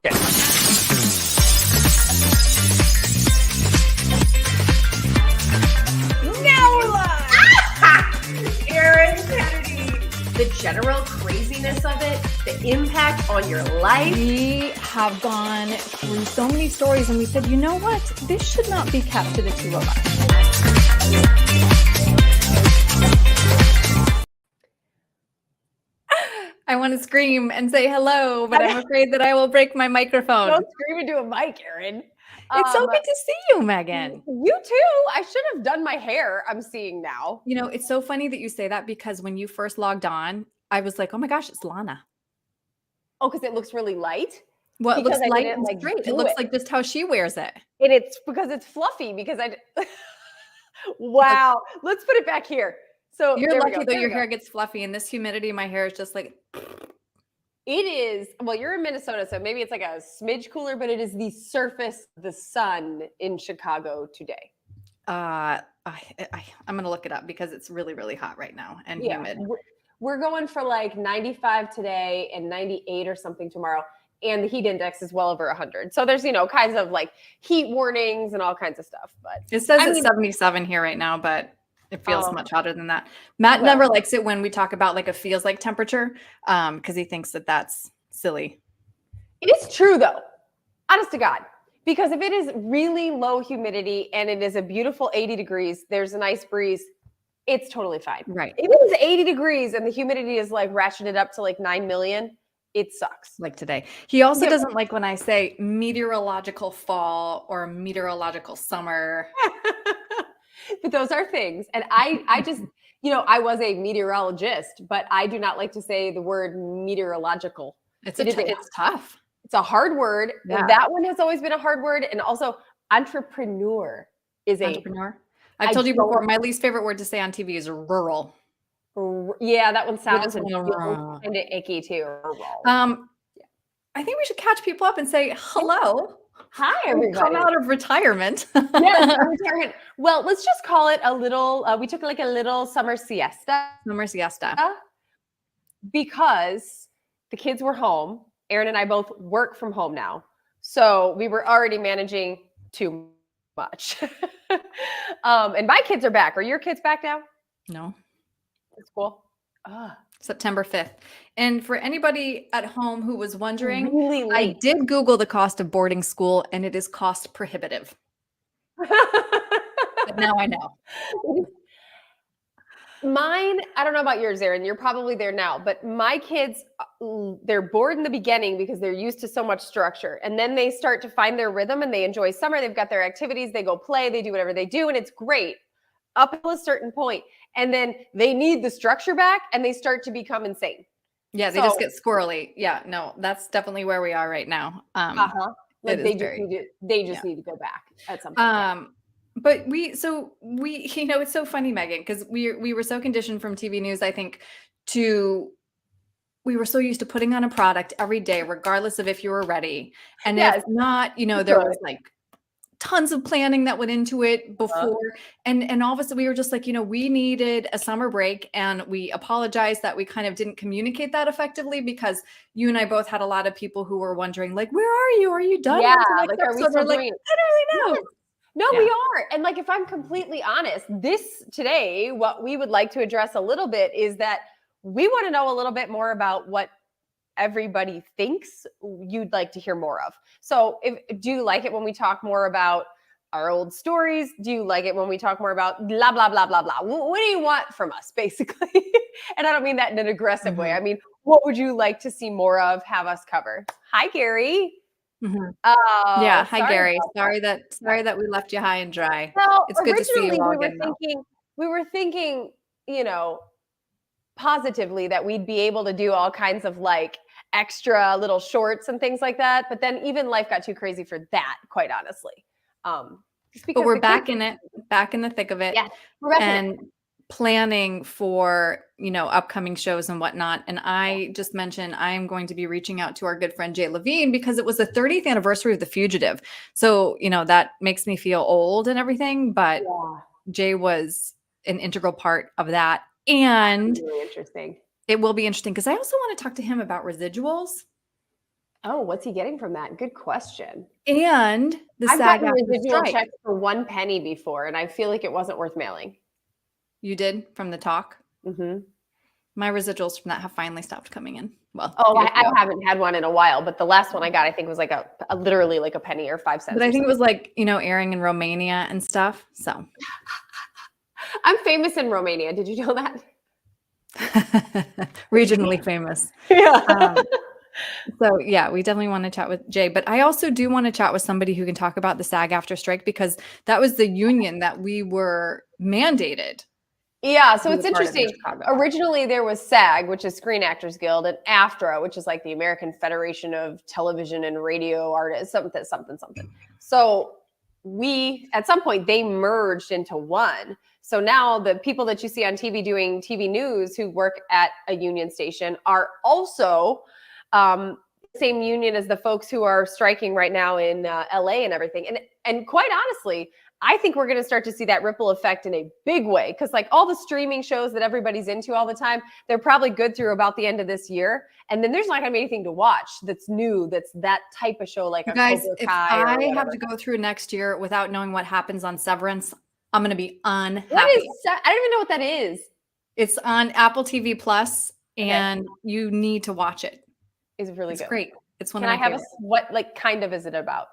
Now we're live! Erin Kennedy. The general craziness of it, the impact on your life. We have gone through so many stories and we said, you know what? This should not be kept to the two of us. I want to scream and say hello, but I'm afraid that I will break my microphone. Don't scream into a mic, Erin. It's so good to see you, Megan. You too. I should have done my hair, I'm seeing now. You know, it's so funny that you say that because when you first logged on, I was like, oh my gosh, it's Lana. Oh, because it looks really light? Well, it Because looks I light didn't, and like, straight. do It looks it. like just how she wears it. And it's because it's fluffy because wow. Let's put it back here. So You're there we lucky go, though there your we go. hair gets fluffy. In this humidity, my hair is just like... It is, well, you're in Minnesota, so maybe it's like a smidge cooler, but it is the surface of the sun in Chicago today. I'm going to look it up because it's really, really hot right now and humid. We're going for like 95 today and 98 or something tomorrow. And the heat index is well over 100. So there's, kinds of like heat warnings and all kinds of stuff. But it says it's 77 here right now, but it feels much hotter than that. Matt never likes it when we talk about like a feels like temperature because he thinks that that's silly. It is true though, honest to God, because if it is really low humidity and it is a beautiful 80 degrees, there's a nice breeze, it's totally fine. Right. If it is 80 degrees and the humidity is like ratcheted up to like 9 million, it sucks. Like today. He also doesn't like when I say meteorological fall or meteorological summer. But those are things. And I just, I was a meteorologist, but I do not like to say the word meteorological. It's tough. It's a hard word. Yeah. That one has always been a hard word. And also entrepreneur is entrepreneur. I've told you before, my least favorite word to say on TV is rural. Yeah, that one sounds kind of icky too. I think we should catch people up and say hello. Hi, everybody. Come out of retirement. Yes, retirement. Well, let's just call it a little, we took like a little summer siesta. Summer siesta. Because the kids were home. Erin and I both work from home now. So we were already managing too much. And my kids are back. Are your kids back now? No. It's cool. September 5th. And for anybody at home who was wondering, really I did Google the cost of boarding school and it is cost prohibitive. But now I know. Mine, I don't know about yours, Erin. You're probably there now, but my kids, they're bored in the beginning because they're used to so much structure. And then they start to find their rhythm and they enjoy summer. They've got their activities, they go play, they do whatever they do. And it's great up until a certain point. And then they need the structure back and they start to become insane. Yeah, they just get squirrely. Yeah, no, that's definitely where we are right now. Like they just need to go back at some point. But we, it's so funny, Megan, because we were so conditioned from TV news, I think, we were so used to putting on a product every day, regardless of if you were ready. And if not, there was like tons of planning that went into it before. And all of a sudden we were just like, we needed a summer break and we apologized that we kind of didn't communicate that effectively because you and I both had a lot of people who were wondering like, where are you? Are you done? Yeah. Like, are we still doing? I don't really know. Yes. No, we are. And like, if I'm completely honest, today, what we would like to address a little bit is that we want to know a little bit more about what everybody thinks you'd like to hear more of. So do you like it when we talk more about our old stories? Do you like it when we talk more about blah, blah, blah, blah, blah? What do you want from us, basically? And I don't mean that in an aggressive way. I mean, what would you like to see more of, have us cover? Hi, Gary. Yeah. Hi, Gary. Sorry that we left you high and dry. Well, it's good to see you all we were thinking, positively that we'd be able to do all kinds of like extra little shorts and things like that. But then even life got too crazy for that, quite honestly. But we're back in the thick of it. Yeah, we're back in it. Planning for, upcoming shows and whatnot. And I just mentioned I'm going to be reaching out to our good friend Jay Levine because it was the 30th anniversary of The Fugitive. So, that makes me feel old and everything, but Jay was an integral part of that. And really interesting. It will be interesting because I also want to talk to him about residuals. Oh, what's he getting from that? Good question. And the I've SAG gotten after residual strike. checks for 1 penny before, and I feel like it wasn't worth mailing. You did from the talk? Mhm. My residuals from that have finally stopped coming in. Well, Oh, years I ago. haven't had one in a while, but the last one I got, I think was like a literally like a penny or 5 But cents I or think it something. was like, airing in Romania and stuff. So I'm famous in Romania. Did you know that? regionally famous. Yeah. So yeah, we definitely want to chat with Jay, but I also do want to chat with somebody who can talk about the SAG after strike because that was the union that we were mandated Yeah, to so be it's a part of in interesting. Chicago. Originally, there was SAG, which is Screen Actors Guild, and AFTRA, which is like the American Federation of Television and Radio Artists, something, something, something. So at some point, they merged into one. So now the people that you see on TV doing TV news who work at a union station are also the same union as the folks who are striking right now in LA and everything. And quite honestly, I think we're going to start to see that ripple effect in a big way because, like, all the streaming shows that everybody's into all the time, they're probably good through about the end of this year. And then there's not going to be anything to watch that's new, that's that type of show, like You a guys, Cobra if Kai or I have whatever. to go through next year without knowing what happens on Severance, I'm going to be What is? unhappy. I don't even know what that is. It's on Apple TV Plus, Okay, and you need to watch it. is it really It's good? great. It's one of Can I my have favorites. what like kind of is it about?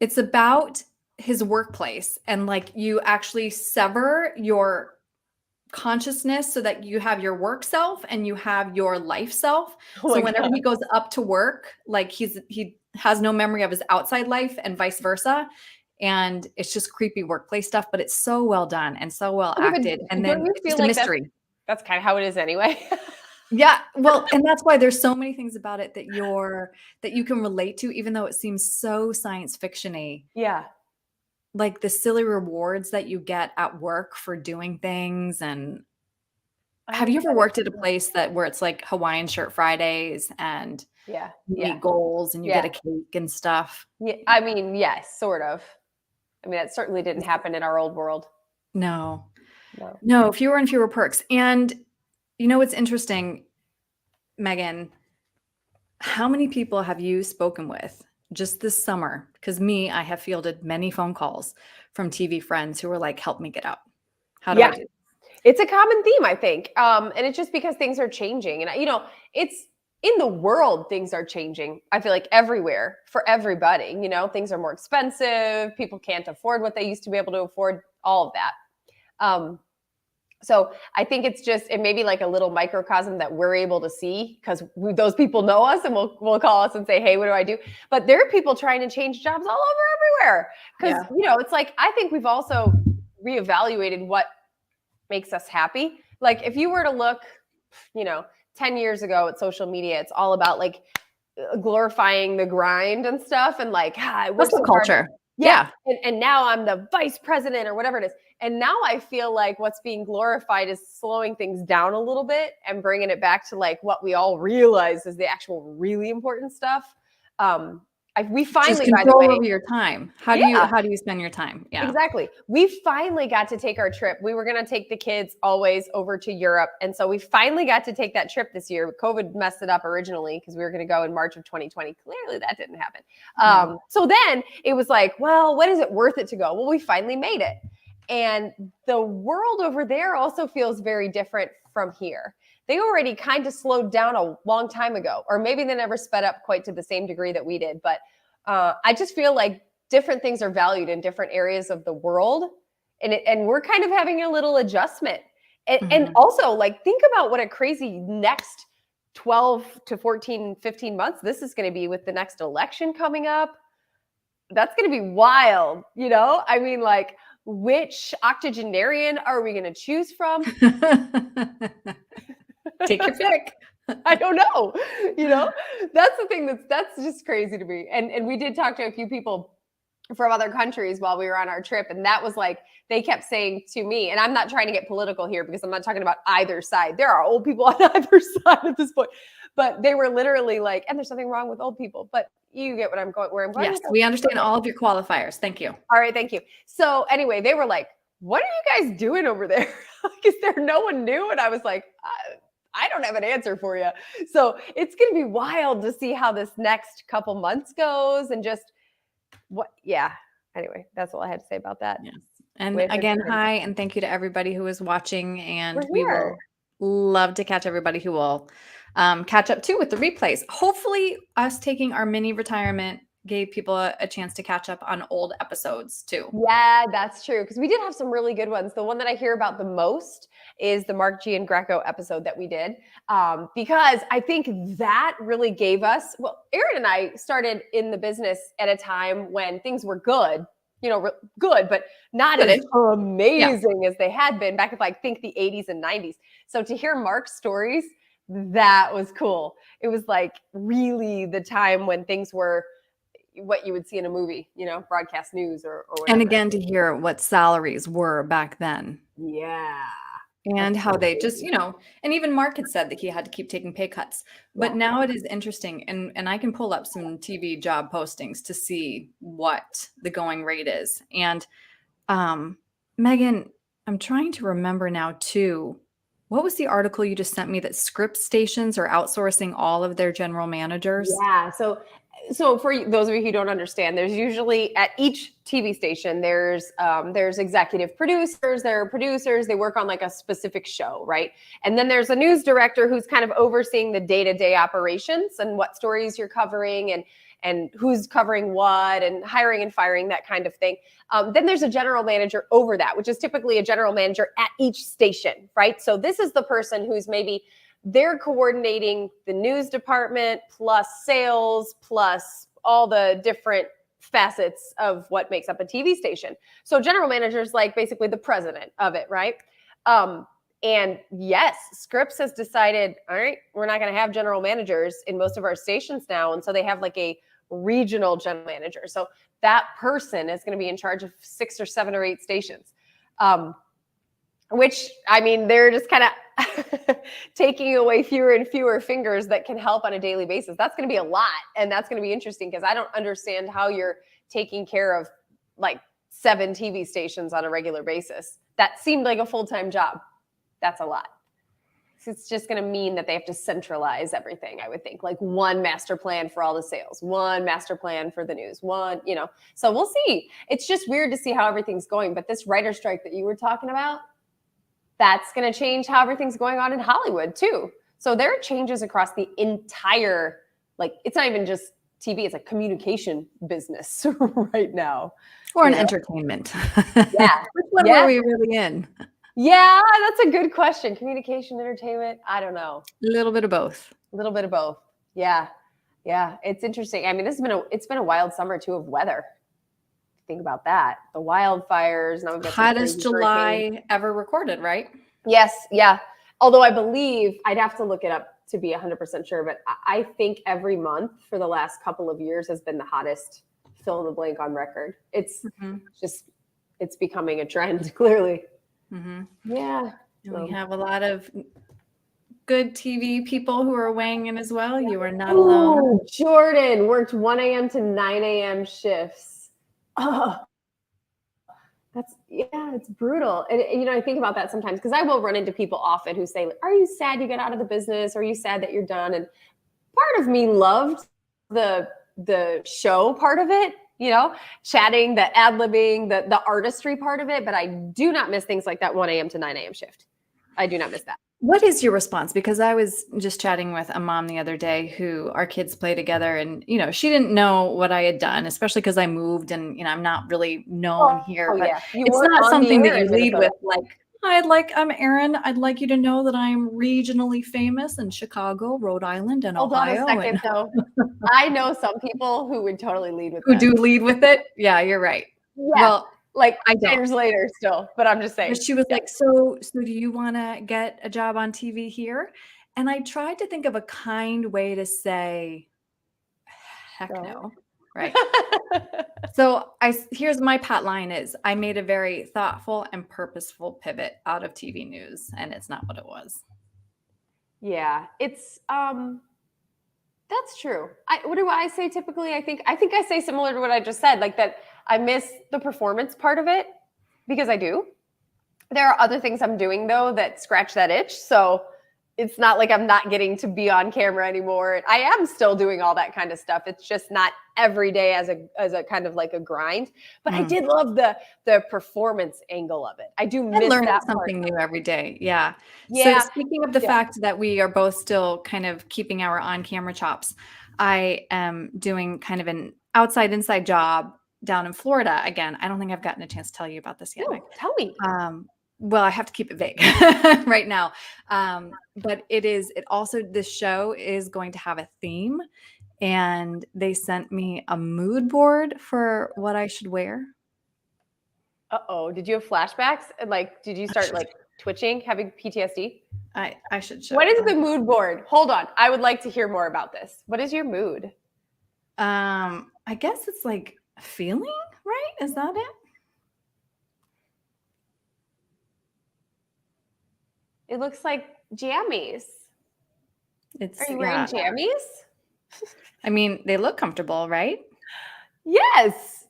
It's about his workplace and like you actually sever your consciousness so that you have your work self and you have your life self. Oh So my whenever god. he goes up to work, like he has no memory of his outside life and vice versa. And it's just creepy workplace stuff, but it's so well done and so well Okay, acted. And but don't then you it's feel just a like mystery. that's kind of how it is anyway? Yeah, well, and that's why there's so many things about it that you can relate to, even though it seems so science fiction-y. Yeah. Like the silly rewards that you get at work for doing things. And have Oh, you ever that worked at a is- place where it's like Hawaiian shirt Fridays and yeah, you yeah, meet goals and you get yeah. a cake and stuff? Yeah, I mean, yes, sort of. I mean, that certainly didn't happen in our old world. No, No. no, fewer and fewer perks. And you know what's interesting, Megan? How many people have you spoken with just this summer? Because I have fielded many phone calls from TV friends who were like, help me get out. How do I Yeah, do? it's a common theme, I think. And it's just because things are changing. And, it's in the world, things are changing. I feel like everywhere for everybody, things are more expensive. People can't afford what they used to be able to afford, all of that. So I think it may be like a little microcosm that we're able to see because those people know us and will call us and say, hey, what do I do? But there are people trying to change jobs all over everywhere. Because, it's like, I think we've also reevaluated what makes us happy. Like if you were to look, 10 years ago at social media, it's all about like glorifying the grind and stuff. And like, I work Hustle so hard. culture. Yeah. And now I'm the vice president or whatever it is. And now I feel like what's being glorified is slowing things down a little bit and bringing it back to like what we all realize is the actual really important stuff. We Just finally, by the control way, over your time. How yeah, do you spend your time? Yeah. exactly. We finally got to take our trip. We were going to take the kids always over to Europe. And so we finally got to take that trip this year. COVID messed it up originally because we were going to go in March of 2020. Clearly that didn't happen. Yeah. So then it was like, well, what is it worth it to go? Well, we finally made it. And the world over there also feels very different from here. They already kind of slowed down a long time ago, or maybe they never sped up quite to the same degree that we did. But I just feel like different things are valued in different areas of the world. And we're kind of having a little adjustment. And also, like, think about what a crazy next 12 to 14, 15 months this is going to be with the next election coming up. That's going to be wild, I mean, like, which octogenarian are we going to choose from? Take your pick. I don't know. That's the thing that's just crazy to me. And we did talk to a few people from other countries while we were on our trip. And that was like, they kept saying to me, and I'm not trying to get political here because I'm not talking about either side. There are old people on either side at this point, but they were literally like, and there's nothing wrong with old people, but you get where I'm going. Yes, we understand all of your qualifiers. Thank you. All right, thank you. So anyway, they were like, what are you guys doing over there? Is there no one new? And I was like, I don't have an answer for you. So it's going to be wild to see how this next couple months goes and just what, yeah. Anyway, that's all I had to say about that. Yes. And With again, return. hi, and thank you to everybody who is watching. And We're we here. will love to catch everybody who will catch up too with the replays. Hopefully, us taking our mini retirement gave people a chance to catch up on old episodes too. Yeah, that's true. Because we did have some really good ones. The one that I hear about the most is the Mark G and Greco episode that we did. Because I think that really gave us, well, Aaron and I started in the business at a time when things were good, good, but not as amazing as they had been back in like, think the 80s and 90s. So to hear Mark's stories, that was cool. It was like really the time when things were what you would see in a movie, broadcast news or whatever. And again, to hear what salaries were back then. Yeah. And how they just, and even Mark had said that he had to keep taking pay cuts. But now it is interesting. And I can pull up some TV job postings to see what the going rate is. And Megan, I'm trying to remember now too. What was the article you just sent me that script stations are outsourcing all of their general managers? Yeah. So for those of you who don't understand, there's usually at each TV station, there's executive producers, there are producers, they work on like a specific show, right? And then there's a news director who's kind of overseeing the day-to-day operations and what stories you're covering and who's covering what and hiring and firing, that kind of thing. Then there's a general manager over that, which is typically a general manager at each station, right? So this is the person who's maybe they're coordinating the news department plus sales plus all the different facets of what makes up a TV station. So general manager is like basically the president of it, right? And yes, Scripps has decided, all right, we're not going to have general managers in most of our stations now. And so they have like a regional general manager. So that person is going to be in charge of 6 or 7 or 8 stations. Which, I mean, they're just kind of taking away fewer and fewer fingers that can help on a daily basis. That's going to be a lot. And that's going to be interesting because I don't understand how you're taking care of like 7 TV stations on a regular basis. That seemed like a full-time job. That's a lot. It's just going to mean that they have to centralize everything, I would think. Like one master plan for all the sales, one master plan for the news, one. So we'll see. It's just weird to see how everything's going. But this writer strike that you were talking about, that's going to change how everything's going on in Hollywood too. So there are changes across the entire, like, it's not even just TV, it's a communication business right now. Or an entertainment. Yeah. Which one were we really in? Yeah, that's a good question. Communication, entertainment, I don't know. A little bit of both. A little bit of both. Yeah. Yeah, it's interesting. I mean, it's been a wild summer too of weather. Think about that. The wildfires. Now we've got hottest July ever recorded, right? Yes. Yeah. Although I believe I'd have to look it up to be 100% sure, but I think every month for the last couple of years has been the hottest fill in the blank on record. It's it's becoming a trend, clearly. Yeah. And we have a lot of good TV people who are weighing in as well. You are not alone. Jordan worked 1 a.m. to 9 a.m. shifts. Oh, it's brutal. And, I think about that sometimes because I will run into people often who say, are you sad you got out of the business? Or are you sad that you're done? And part of me loved the show part of it, chatting, the ad-libbing, the artistry part of it. But I do not miss things like that 1 a.m. to 9 a.m. shift. I do not miss that. What is your response? Because I was just chatting with a mom the other day who our kids play together and, she didn't know what I had done, especially because I moved and, I'm not really known here. But it's not something that you lead with like, I'm Erin. I'd like you to know that I'm regionally famous in Chicago, Rhode Island, and Ohio. Hold on a second, though. I know some people who would totally lead with that. Who do lead with it? Yeah, you're right. Yeah. Well, like 10 years later still, but I'm just saying. But she was like, so do you want to get a job on TV here? And I tried to think of a kind way to say, heck no. Right. So here's my pat line is I made a very thoughtful and purposeful pivot out of TV news, and it's not what it was. Yeah, it's that's true. What do I say typically? I think I say similar to what I just said, like that I miss the performance part of it because I do. There are other things I'm doing though that scratch that itch. So it's not like I'm not getting to be on camera anymore. I am still doing all that kind of stuff. It's just not every day as a kind of like a grind. But I did love the performance angle of it. I do And miss learning that part. something new every day. Yeah. So Yeah. speaking of the Yeah. fact that we are both still kind of keeping our on-camera chops, I am doing kind of an outside inside job down in Florida. Again, I don't think I've gotten a chance to tell you about this yet, Meg. No, tell me. Well, I have to keep it vague right now. But it also, this show is going to have a theme, and they sent me a mood board for what I should wear. Uh-oh. Did you have flashbacks? And like, did you start like twitching, having PTSD? I should show What is them. the mood board? Hold on. I would like to hear more about this. What is your mood? I guess it's like feeling, right? Is that it? It looks like jammies. It's Are you wearing jammies? I mean, they look comfortable, right? Yes.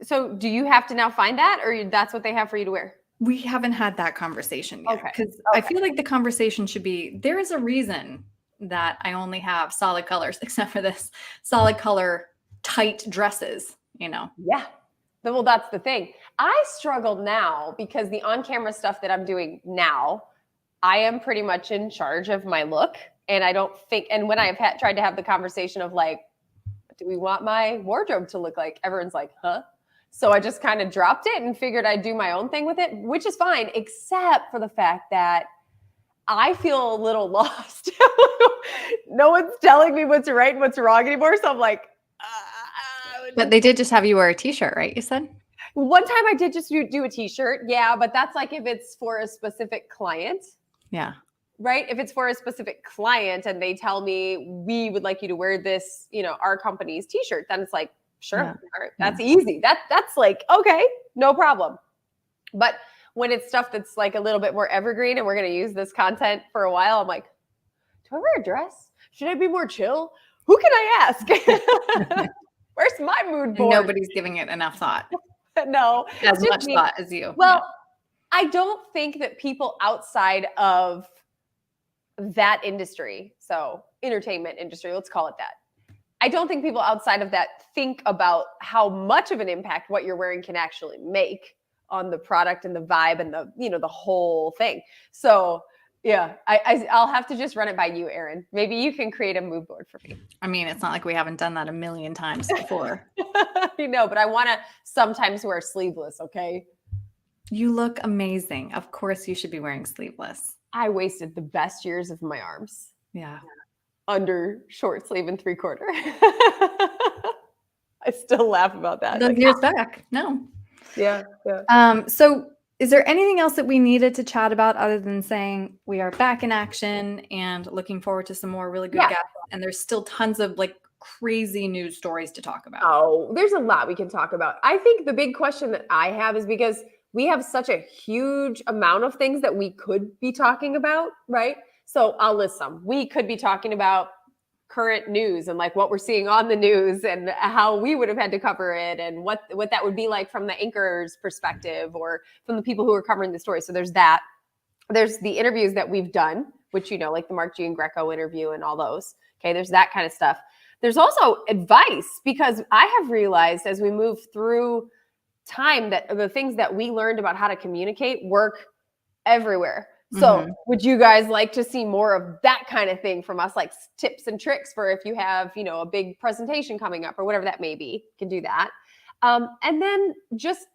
So do you have to now find that, or that's what they have for you to wear? We haven't had that conversation yet, Okay. because I feel like the conversation should be, there is a reason that I only have solid colors, except for this solid color tight dresses, you know? Yeah. Well, that's the thing. I struggle now because the on-camera stuff that I'm doing now, I am pretty much in charge of my look. And I don't think, and when I've tried to have the conversation of like, what do we want my wardrobe to look like? Everyone's like, huh? So I just kind of dropped it and figured I'd do my own thing with it, which is fine, except for the fact that I feel a little lost. No one's telling me what's right and what's wrong anymore. So I'm like, But they did just have you wear a t-shirt, right? You said? one time I did just do a t-shirt. Yeah, but that's like if it's for a specific client. Yeah. Right? If it's for a specific client and they tell me we would like you to wear this, our company's t-shirt, then it's like, sure, Yeah. all right, that's easy. That's like, okay, no problem. But when it's stuff that's like a little bit more evergreen and we're going to use this content for a while, I'm like, do I wear a dress? Should I be more chill? Who can I ask? Where's my mood board? Nobody's giving it enough thought. No. As much thought as you. Well, I don't think that people outside of that industry, so entertainment industry, let's call it that. I don't think people outside of that think about how much of an impact what you're wearing can actually make on the product and the vibe and the whole thing. So yeah, I'll have to just run it by you, Erin. Maybe you can create a mood board for me. I mean, it's not like we haven't done that a million times before. But I want to sometimes wear sleeveless, okay? You look amazing. Of course you should be wearing sleeveless. I wasted the best years of my arms. Yeah. Under short sleeve and 3/4. I still laugh about that. Those years back. No. Yeah. So is there anything else that we needed to chat about other than saying we are back in action and looking forward to some more really good guests? And there's still tons of like crazy news stories to talk about. Oh, there's a lot we can talk about. I think the big question that I have is because we have such a huge amount of things that we could be talking about, right? So I'll list some. We could be talking about current news and like what we're seeing on the news and how we would have had to cover it and what that would be like from the anchor's perspective or from the people who are covering the story. So there's that. There's the interviews that we've done, which, like the Mark G and Greco interview and all those. Okay, there's that kind of stuff. There's also advice, because I have realized as we move through time that the things that we learned about how to communicate work everywhere. So would you guys like to see more of that kind of thing from us, like tips and tricks for if you have, a big presentation coming up or whatever that may be? You can do that. And then just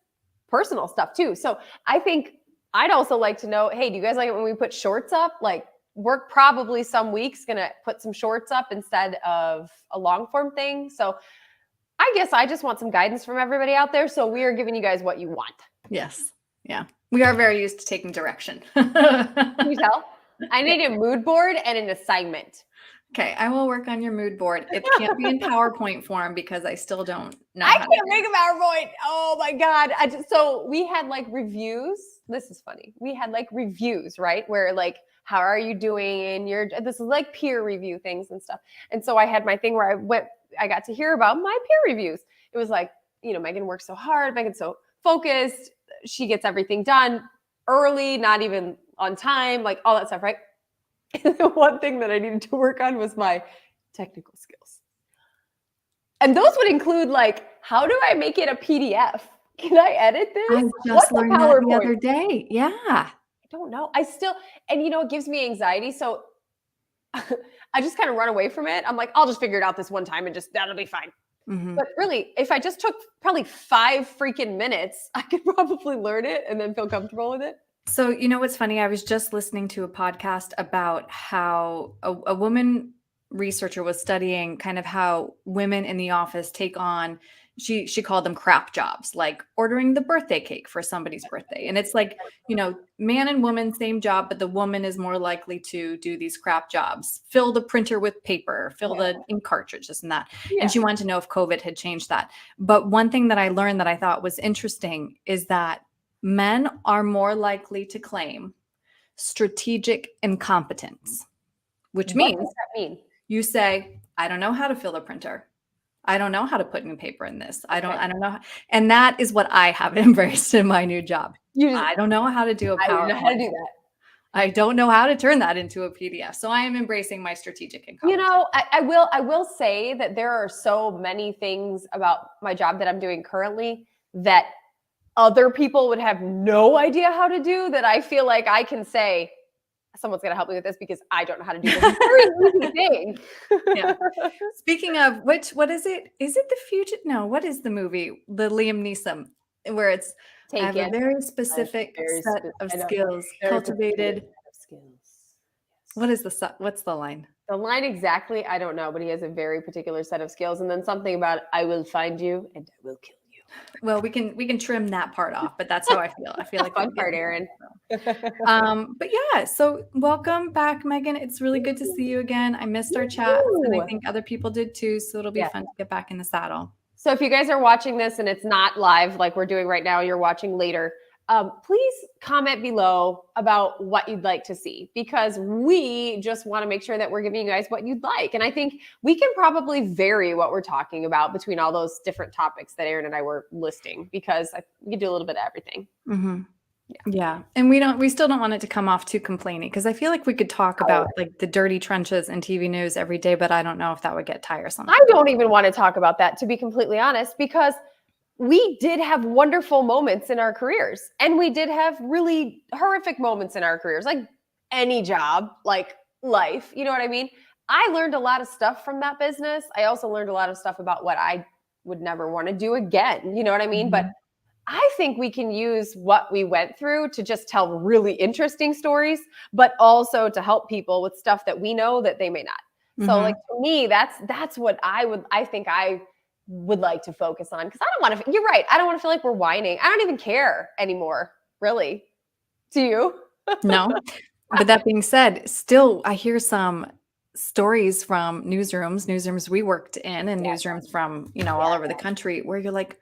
personal stuff too. So I think I'd also like to know, hey, do you guys like it when we put shorts up? Like we're probably some weeks going to put some shorts up instead of a long form thing. So I guess I just want some guidance from everybody out there. So we are giving you guys what you want. Yes. Yeah. We are very used to taking direction. Can you tell? I need a mood board and an assignment. Okay. I will work on your mood board. It can't be in PowerPoint form because I still don't know. I can't make a PowerPoint. Oh my God. So we had like reviews. This is funny. We had like reviews, right? Where like, how are you doing? This is like peer review things and stuff. And so I had my thing where I got to hear about my peer reviews. It was like, Megan works so hard. Megan's so focused. She gets everything done early, not even on time, like all that stuff, right? And the one thing that I needed to work on was my technical skills. And those would include like, how do I make it a PDF? Can I edit I this? just What's a learned that the PowerPoint? other day. Yeah. I don't know. And it gives me anxiety. So I just kind of run away from it. I'm like, I'll just figure it out this one time and that'll be fine. Mhm. But really, if I just took probably 5 freaking minutes, I could probably learn it and then feel comfortable with it. So, what's funny? I was just listening to a podcast about how a woman researcher was studying kind of how women in the office take on, she called them crap jobs, like ordering the birthday cake for somebody's birthday. And it's like, man and woman, same job, but the woman is more likely to do these crap jobs, fill the printer with paper, fill the ink cartridges and that. Yeah. And she wanted to know if COVID had changed that. But one thing that I learned that I thought was interesting is that men are more likely to claim strategic incompetence, which What means does that mean? you say, I don't know how to fill a printer. I don't know how to put new paper in this. I don't know. And that is what I have embraced in my new job. I don't know how to do a PowerPoint. I don't know how to do that. I don't know how to turn that into a PDF. So I am embracing my strategic incompetence. I will say that there are so many things about my job that I'm doing currently that other people would have no idea how to do, that I feel like I can say, someone's going to help me with this because I don't know how to do this. It's very easy thing. Yeah. Speaking of which, what is it? Is it The Fugitive? No, what is the movie? The Liam Neeson, where it's I have a very specific set of skills cultivated. What's the line? The line exactly, I don't know, but he has a very particular set of skills. And then something about, I will find you and I will kill you. Well, we can trim that part off, but that's how I feel. I feel like fun part, Erin. But yeah, so welcome back, Megan. It's really good to see you again. I missed our chats, and I think other people did too. So it'll be fun to get back in the saddle. So if you guys are watching this and it's not live like we're doing right now, you're watching later, please comment below about what you'd like to see, because we just want to make sure that we're giving you guys what you'd like. And I think we can probably vary what we're talking about between all those different topics that Erin and I were listing, because we can do a little bit of everything. Mm-hmm. Yeah. And we still don't want it to come off too complaining, because I feel like we could talk about like the dirty trenches and TV news every day, but I don't know if that would get tiresome. I don't even want to talk about that, to be completely honest, because we did have wonderful moments in our careers, and we did have really horrific moments in our careers, like any job, like life, you know what I mean? I learned a lot of stuff from that business. I also learned a lot of stuff about what I would never want to do again, you know what I mean? Mm-hmm. But I think we can use what we went through to just tell really interesting stories, but also to help people with stuff that we know that they may not. Mm-hmm. So like, to me, that's what I would like to focus on, because I don't want to, you're right, I don't want to feel like we're whining. I don't even care anymore, really. Do you? No. But that being said, still I hear some stories from newsrooms we worked in, and newsrooms from, all over the country, where you're like,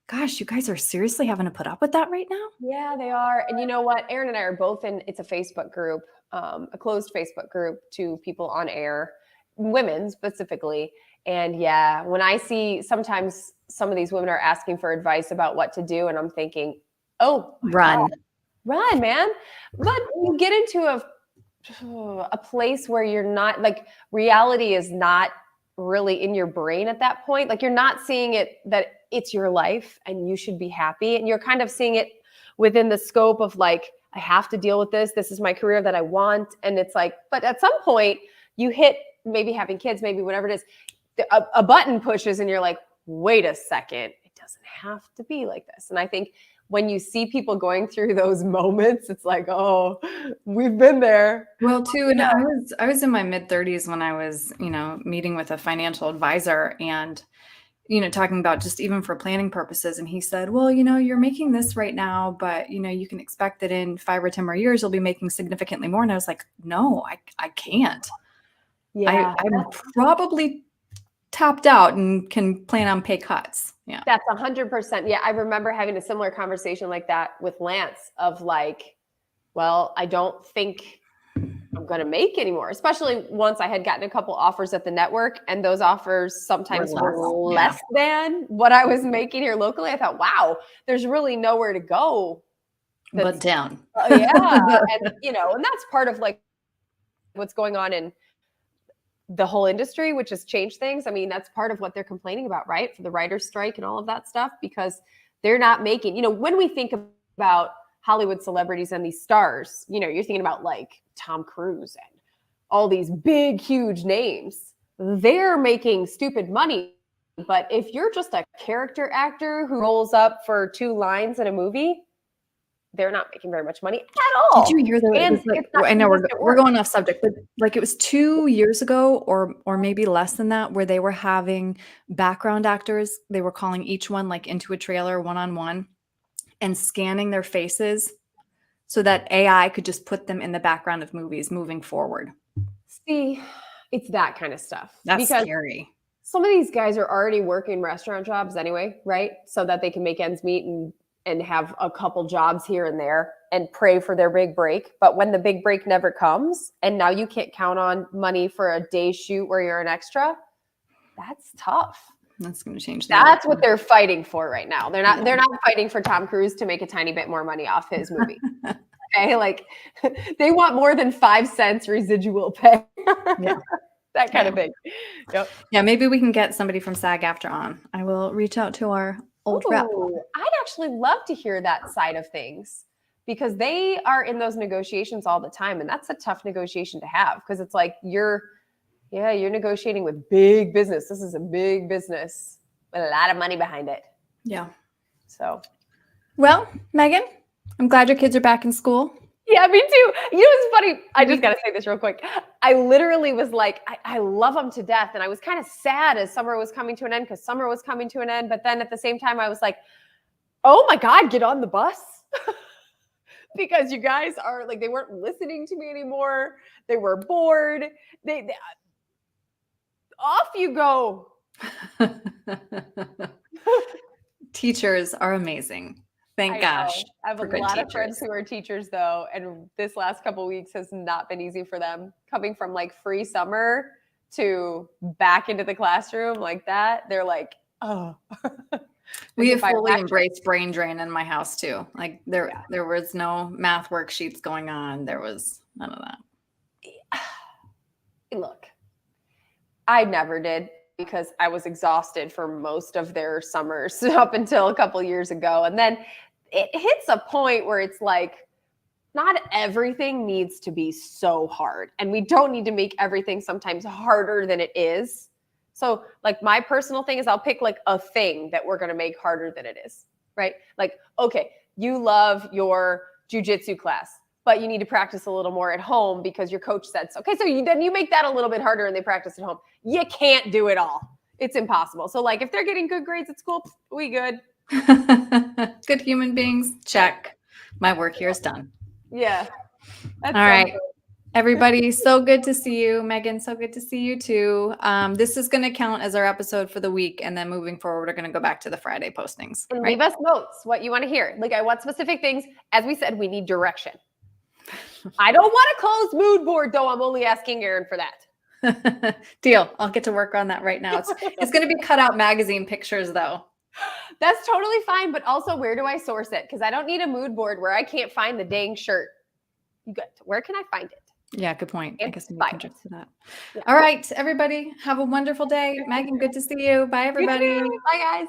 gosh, you guys are seriously having to put up with that right now? Yeah, they are. And you know what? Erin and I are both it's a Facebook group, a closed Facebook group to people on air, women specifically. And yeah, when I see sometimes some of these women are asking for advice about what to do, and I'm thinking, oh, run, man. But you get into a place where you're not, like, reality is not really in your brain at that point. Like, you're not seeing it that it's your life and you should be happy. And you're kind of seeing it within the scope of like, I have to deal with this. This is my career that I want. And it's like, but at some point you hit maybe having kids, maybe whatever it is, a button pushes and you're like, wait a second, it doesn't have to be like this. And I think when you see people going through those moments, it's like, oh, we've been there. Well, too, and I was in my mid-30s when I was, meeting with a financial advisor and, talking about just even for planning purposes. And he said, well, you're making this right now, but, you can expect that in 5 or 10 more years, you'll be making significantly more. And I was like, no, I can't. Yeah, I'm probably tapped out and can plan on pay cuts. Yeah, that's 100%. Yeah, I remember having a similar conversation like that with Lance of like, well, I don't think I'm going to make anymore, especially once I had gotten a couple offers at the network, and those offers sometimes were less than what I was making here locally. I thought, wow, there's really nowhere to go but down. Yeah. And, and that's part of like what's going on in the whole industry, which has changed things. I mean, that's part of what they're complaining about, right? For the writer's strike and all of that stuff, because they're not making, when we think about Hollywood celebrities and these stars, you're thinking about like Tom Cruise and all these big, huge names. They're making stupid money. But if you're just a character actor who rolls up for 2 lines in a movie, they're not making very much money at all. Did you hear that? And I know we're going off subject, but like it was 2 years ago or maybe less than that, where they were having background actors. They were calling each one like into a trailer one-on-one and scanning their faces so that AI could just put them in the background of movies moving forward. See, it's that kind of stuff. That's scary. Some of these guys are already working restaurant jobs anyway, right? So that they can make ends meet and have a couple jobs here and there and pray for their big break. But when the big break never comes and now you can't count on money for a day's shoot where you're an extra, that's tough. That's going to change. That's what they're fighting for right now. They're not fighting for Tom Cruise to make a tiny bit more money off his movie. Okay, like they want more than 5 cents residual pay. Yeah. That kind of thing. Yep. Yeah, maybe we can get somebody from SAG-AFTRA on. I will reach out to our old rep. I'd actually love to hear that side of things, because they are in those negotiations all the time. And that's a tough negotiation to have, because it's like you're negotiating with big business. This is a big business with a lot of money behind it. Yeah. So, well, Megan, I'm glad your kids are back in school. Yeah, me too. It's funny. I just got to say this real quick. I literally was like, I love them to death. And I was kind of sad as summer was coming to an end, because summer was coming to an end. But then at the same time, I was like, oh my God, get on the bus. Because you guys are like, they weren't listening to me anymore. They were bored. They off you go. Teachers are amazing. Thank gosh. I have a lot of friends who are teachers, though, and this last couple of weeks has not been easy for them. Coming from like free summer to back into the classroom like that, they're like, oh. We have fully embraced brain drain in my house too. Like there was no math worksheets going on. There was none of that. Look, I never did, because I was exhausted for most of their summers up until a couple years ago. And then it hits a point where it's like, not everything needs to be so hard. And we don't need to make everything sometimes harder than it is. So like my personal thing is I'll pick like a thing that we're going to make harder than it is, right? Like, okay, you love your jujitsu class, but you need to practice a little more at home because your coach said so. Okay, so then you make that a little bit harder and they practice at home. You can't do it all. It's impossible. So like if they're getting good grades at school, we good. Good human beings. Check. My work here is done. Yeah. All right. Good. Everybody, so good to see you. Megan, so good to see you too. This is going to count as our episode for the week. And then moving forward, we're going to go back to the Friday postings. And leave us notes, what you want to hear. Like I want specific things. As we said, we need direction. I don't want a closed mood board, though. I'm only asking Erin for that. Deal. I'll get to work on that right now. It's going to be cut out magazine pictures, though. That's totally fine. But also, where do I source it? Because I don't need a mood board where I can't find the dang shirt. Where can I find it? Yeah, good point. I guess we can just do that. Yeah. All right, everybody. Have a wonderful day. Megan, good to see you. Bye, everybody. Bye, guys.